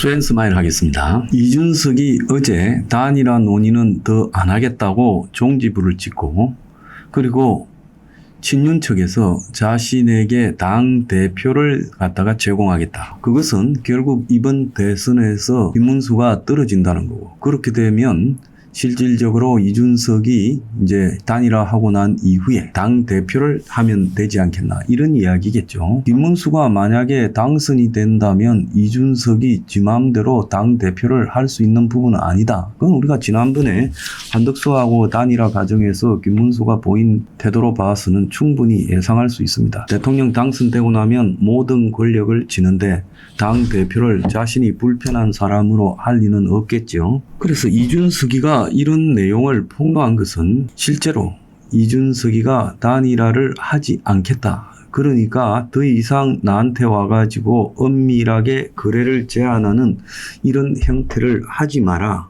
스웬스마일 하겠습니다. 이준석이 어제 단일화 논의는 더 안 하겠다고 종지부를 찍고, 그리고 친윤 측에서 자신에게 당 대표를 갖다가 제공하겠다. 그것은 결국 이번 대선에서 김문수가 떨어진다는 거고, 그렇게 되면 실질적으로 이준석이 이제 단일화하고 난 이후에 당 대표를 하면 되지 않겠나, 이런 이야기겠죠. 김문수가 만약에 당선이 된다면 이준석이 지 마음대로 당 대표를 할 수 있는 부분은 아니다. 그건 우리가 지난번에 한덕수하고 단일화 과정에서 김문수가 보인 태도로 봐서는 충분히 예상할 수 있습니다. 대통령 당선되고 나면 모든 권력을 쥐는데 당 대표를 자신이 불편한 사람으로 할 리는 없겠죠. 그래서 이준석이가 이런 내용을 폭로한 것은 실제로 이준석이가 단일화를 하지 않겠다. 그러니까 더 이상 나한테 와가지고 엄밀하게 거래를 제한하는 이런 형태를 하지 마라,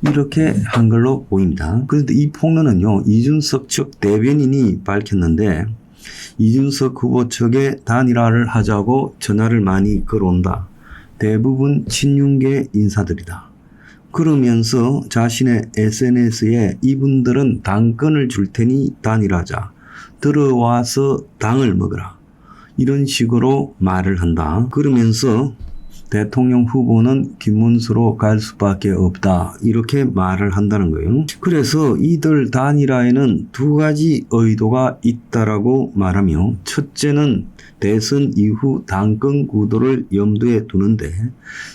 이렇게 한 걸로 보입니다. 그런데 이 폭로는요, 이준석 측 대변인이 밝혔는데, 이준석 후보 측에 단일화를 하자고 전화를 많이 걸어온다. 대부분 친윤계 인사들이다. 그러면서 자신의 SNS에 이분들은 당권을 줄 테니 단일하자. 들어와서 당을 먹어라. 이런 식으로 말을 한다. 그러면서 대통령 후보는 김문수로 갈 수밖에 없다, 이렇게 말을 한다는 거예요. 그래서 이들 단일화에는 두 가지 의도가 있다라고 말하며, 첫째는 대선 이후 당권 구도를 염두에 두는데,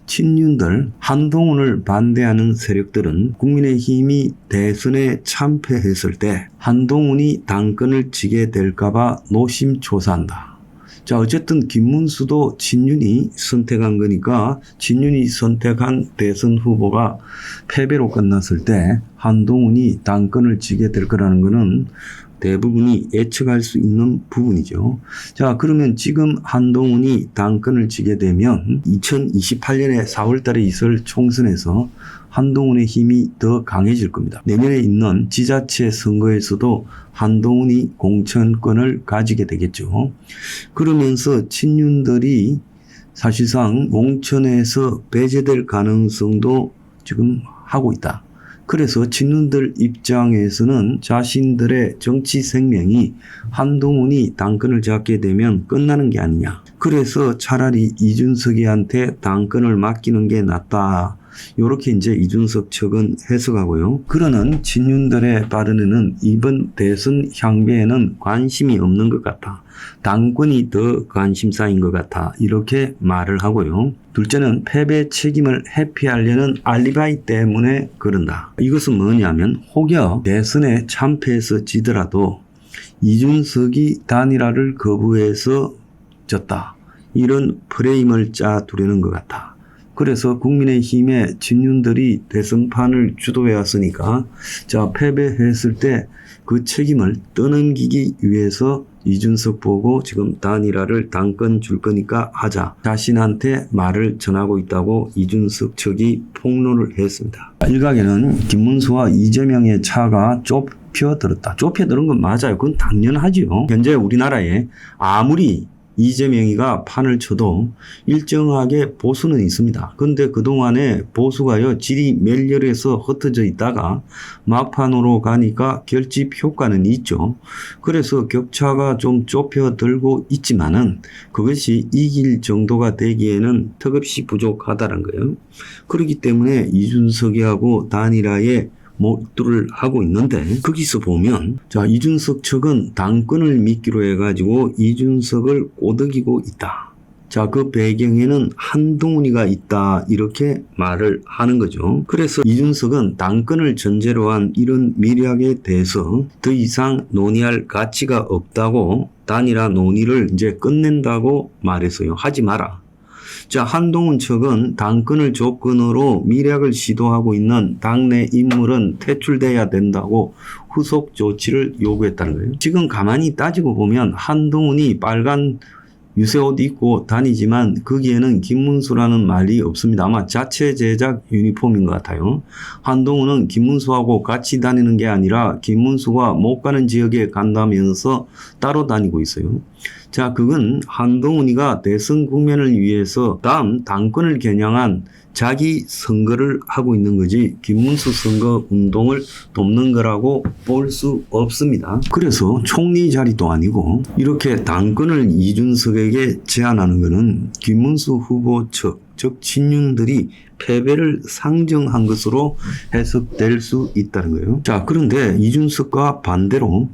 친윤들, 한동훈을 반대하는 세력들은 국민의힘이 대선에 참패했을 때 한동훈이 당권을 쥐게 될까봐 노심초사한다. 자, 어쨌든 김문수도 친윤이 선택한 거니까, 친윤이 선택한 대선 후보가 패배로 끝났을 때 한동훈이 당권을 쥐게 될 거라는 거는 대부분이 예측할 수 있는 부분이죠. 자, 그러면 지금 한동훈이 당권을 쥐게 되면 2028년에 4월 달에 있을 총선에서 한동훈의 힘이 더 강해질 겁니다. 내년에 있는 지자체 선거에서도 한동훈이 공천권을 가지게 되겠죠. 그러면서 친윤들이 사실상 공천에서 배제될 가능성도 지금 하고 있다. 그래서 친윤들 입장에서는 자신들의 정치 생명이 한동훈이 당권을 잡게 되면 끝나는 게 아니냐. 그래서 차라리 이준석이한테 당권을 맡기는 게 낫다. 요렇게 이제 이준석 측은 해석하고요. 그러는 친윤들의 발언에는 이번 대선 향배에는 관심이 없는 것 같아. 당권이 더 관심사인 것 같아. 이렇게 말을 하고요. 둘째는 패배 책임을 회피하려는 알리바이 때문에 그런다. 이것은 뭐냐면, 혹여 대선에 참패해서 지더라도 이준석이 단일화를 거부해서 졌다, 이런 프레임을 짜두려는 것 같아. 그래서 국민의힘의 친윤들이 대선판을 주도해 왔으니까, 자, 패배했을 때 그 책임을 떠넘기기 위해서 이준석 보고 지금 단일화를 당권 줄 거니까 하자, 자신한테 말을 전하고 있다고 이준석 측이 폭로를 했습니다. 일각에는 김문수와 이재명의 차가 좁혀들었다. 좁혀들은 건 맞아요. 그건 당연하지요. 현재 우리나라에 아무리 이재명이가 판을 쳐도 일정하게 보수는 있습니다. 그런데 그동안에 보수가요, 질이 멸렬해서 흩어져 있다가 막판으로 가니까 결집 효과는 있죠. 그래서 격차가 좀 좁혀들고 있지만은 그것이 이길 정도가 되기에는 턱없이 부족하다는 거예요. 그렇기 때문에 이준석이하고 단일화에 몰두를 하고 있는데, 거기서 보면, 자, 이준석 측은 당권을 미끼로 해가지고 이준석을 꼬드기고 있다. 자, 그 배경에는 한동훈이가 있다, 이렇게 말을 하는 거죠. 그래서 이준석은 당권을 전제로 한 이런 미략에 대해서 더 이상 논의할 가치가 없다고, 단일화 논의를 이제 끝낸다고 말했어요. 하지 마라. 자, 한동훈 측은 당권을 조건으로 미략을 시도하고 있는 당내 인물은 퇴출돼야 된다고 후속 조치를 요구했다는 거예요. 지금 가만히 따지고 보면 한동훈이 빨간 유세옷 입고 다니지만 거기에는 김문수라는 말이 없습니다. 아마 자체 제작 유니폼인 것 같아요. 한동훈은 김문수하고 같이 다니는 게 아니라 김문수가 못 가는 지역에 간다면서 따로 다니고 있어요. 자, 그건 한동훈이가 대선 국면을 위해서 다음 당권을 겨냥한 자기 선거를 하고 있는 거지 김문수 선거 운동을 돕는 거라고 볼 수 없습니다. 그래서 총리 자리도 아니고 이렇게 당권을 이준석에게 제안하는 것은 김문수 후보 측, 즉 친윤들이 패배를 상정한 것으로 해석될 수 있다는 거예요. 자, 그런데 이준석과 반대로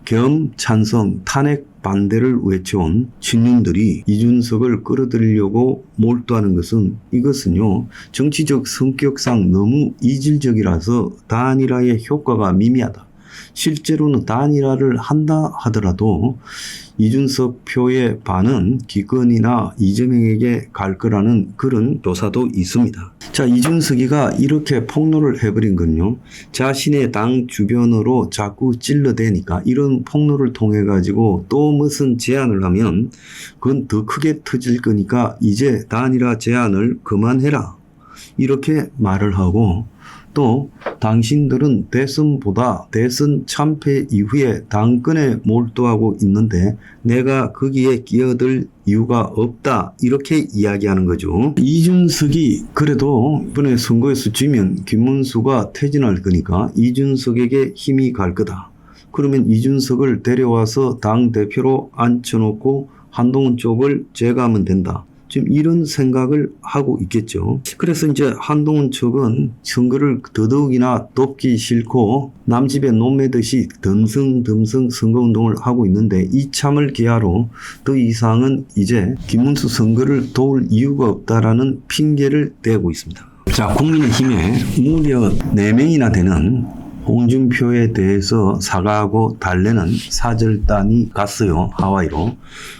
겸 찬성 탄핵 반대를 외쳐온 친윤들이 이준석을 끌어들이려고 몰두하는 것은 이것은요, 정치적 성격상 너무 이질적이라서 단일화의 효과가 미미하다. 실제로는 단일화를 한다 하더라도 이준석 표의 반은 기권이나 이재명에게 갈 거라는 그런 조사도 있습니다. 자, 이준석이가 이렇게 폭로를 해버린 건요, 자신의 당 주변으로 자꾸 찔러대니까 이런 폭로를 통해 가지고 또 무슨 제안을 하면 그건 더 크게 터질 거니까 이제 단일화 제안을 그만해라, 이렇게 말을 하고, 또 당신들은 대선보다 대선 참패 이후에 당권에 몰두하고 있는데 내가 거기에 끼어들 이유가 없다, 이렇게 이야기하는 거죠. 이준석이 그래도 이번에 선거에서 지면 김문수가 퇴진할 거니까 이준석에게 힘이 갈 거다. 그러면 이준석을 데려와서 당대표로 앉혀놓고 한동훈 쪽을 제거하면 된다. 지금 이런 생각을 하고 있겠죠. 그래서 이제 한동훈 측은 선거를 더더욱이나 돕기 싫고 남집에 논매듯이 덤성덤성 선거운동을 하고 있는데 이참을 기하로 더 이상은 이제 김문수 선거를 도울 이유가 없다라는 핑계를 대고 있습니다. 자, 국민의힘에 무려 4명이나 되는 홍준표에 대해서 사과하고 달래는 사절단이 갔어요. 하와이로.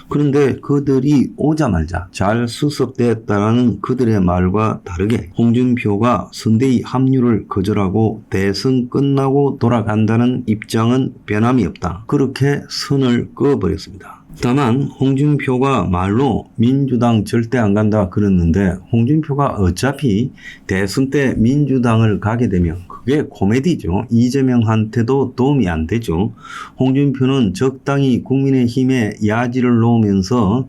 그런데 그들이 오자마자 잘 수습됐다라는 그들의 말과 다르게 홍준표가 선대위 합류를 거절하고 대선 끝나고 돌아간다는 입장은 변함이 없다. 그렇게 선을 그어버렸습니다. 다만 홍준표가 말로 민주당 절대 안 간다 그랬는데 홍준표가 어차피 대선 때 민주당을 가게 되면 그게 코미디죠. 이재명한테도 도움이 안 되죠. 홍준표는 적당히 국민의힘에 야지를 놓으면서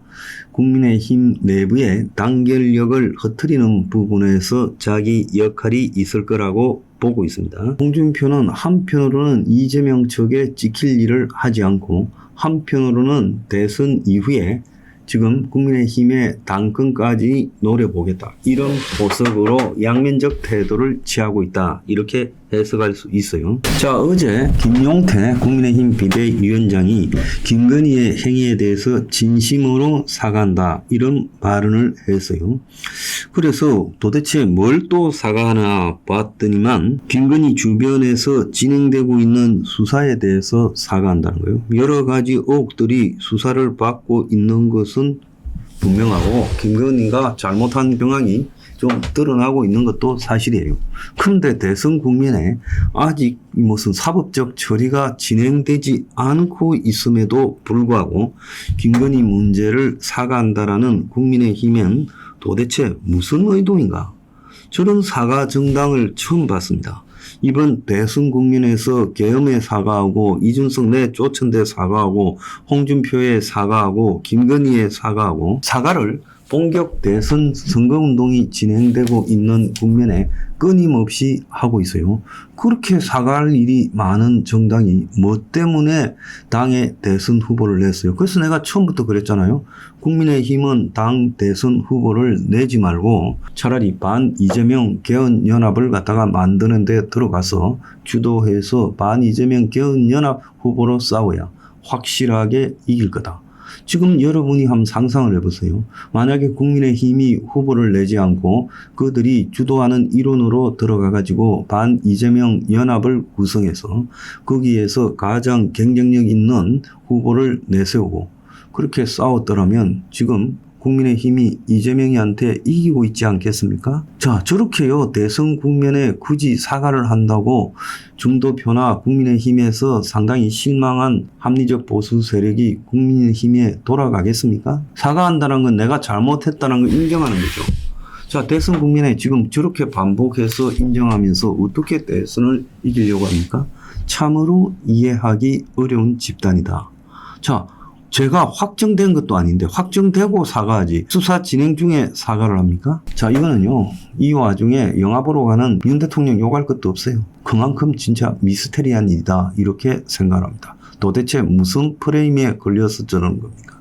국민의힘 내부의 단결력을 흐트리는 부분에서 자기 역할이 있을 거라고 보고 있습니다. 홍준표는 한편으로는 이재명 측에 찍힐 일을 하지 않고 한편으로는 대선 이후에 지금 국민의힘의 당권까지 노려보겠다, 이런 모습으로 양면적 태도를 취하고 있다, 이렇게 해석할 수 있어요. 자, 어제 김용태 국민의힘 비대위원장이 김건희의 행위에 대해서 진심으로 사과한다, 이런 발언을 했어요. 그래서 도대체 뭘 또 사과하나 봤더니만 김건희 주변에서 진행되고 있는 수사에 대해서 사과한다는 거예요. 여러 가지 의혹들이 수사를 받고 있는 것은 분명하고 김건희가 잘못한 경향이 좀 드러나고 있는 것도 사실이에요. 그런데 대선 국면에 아직 무슨 사법적 처리가 진행되지 않고 있음에도 불구하고 김건희 문제를 사과한다라는 국민의힘은 도대체 무슨 의도인가? 저런 사과 정당을 처음 봤습니다. 이번 대선 국면에서 계엄에 사과하고 이준석 내쫓은 데 사과하고 홍준표에 사과하고 김건희에 사과하고 사과를 본격 대선 선거운동이 진행되고 있는 국면에 끊임없이 하고 있어요. 그렇게 사과할 일이 많은 정당이 뭐 때문에 당에 대선 후보를 냈어요. 그래서 내가 처음부터 그랬잖아요. 국민의힘은 당 대선 후보를 내지 말고 차라리 반 이재명 개헌연합을 갖다가 만드는 데 들어가서 주도해서 반 이재명 개헌연합 후보로 싸워야 확실하게 이길 거다. 지금 여러분이 한번 상상을 해보세요. 만약에 국민의힘이 후보를 내지 않고 그들이 주도하는 일원으로 들어가가지고 반 이재명 연합을 구성해서 거기에서 가장 경쟁력 있는 후보를 내세우고 그렇게 싸웠더라면 지금 국민의힘이 이재명이한테 이기고 있지 않겠습니까? 자, 저렇게요. 대선 국면에 굳이 사과를 한다고 중도표나 국민의힘에서 상당히 실망한 합리적 보수 세력이 국민의힘에 돌아가겠습니까? 사과한다는 건 내가 잘못했다는 걸 인정하는 거죠. 자, 대선 국면에 지금 저렇게 반복해서 인정하면서 어떻게 대선을 이기려고 합니까? 참으로 이해하기 어려운 집단이다. 자, 죄가 확정된 것도 아닌데 확정되고 사과하지 수사 진행 중에 사과를 합니까? 자, 이거는요, 이 와중에 영화 보러 가는 윤 대통령 욕할 것도 없어요. 그만큼 진짜 미스테리한 일이다 이렇게 생각합니다. 도대체 무슨 프레임에 걸려서 저러는 겁니까?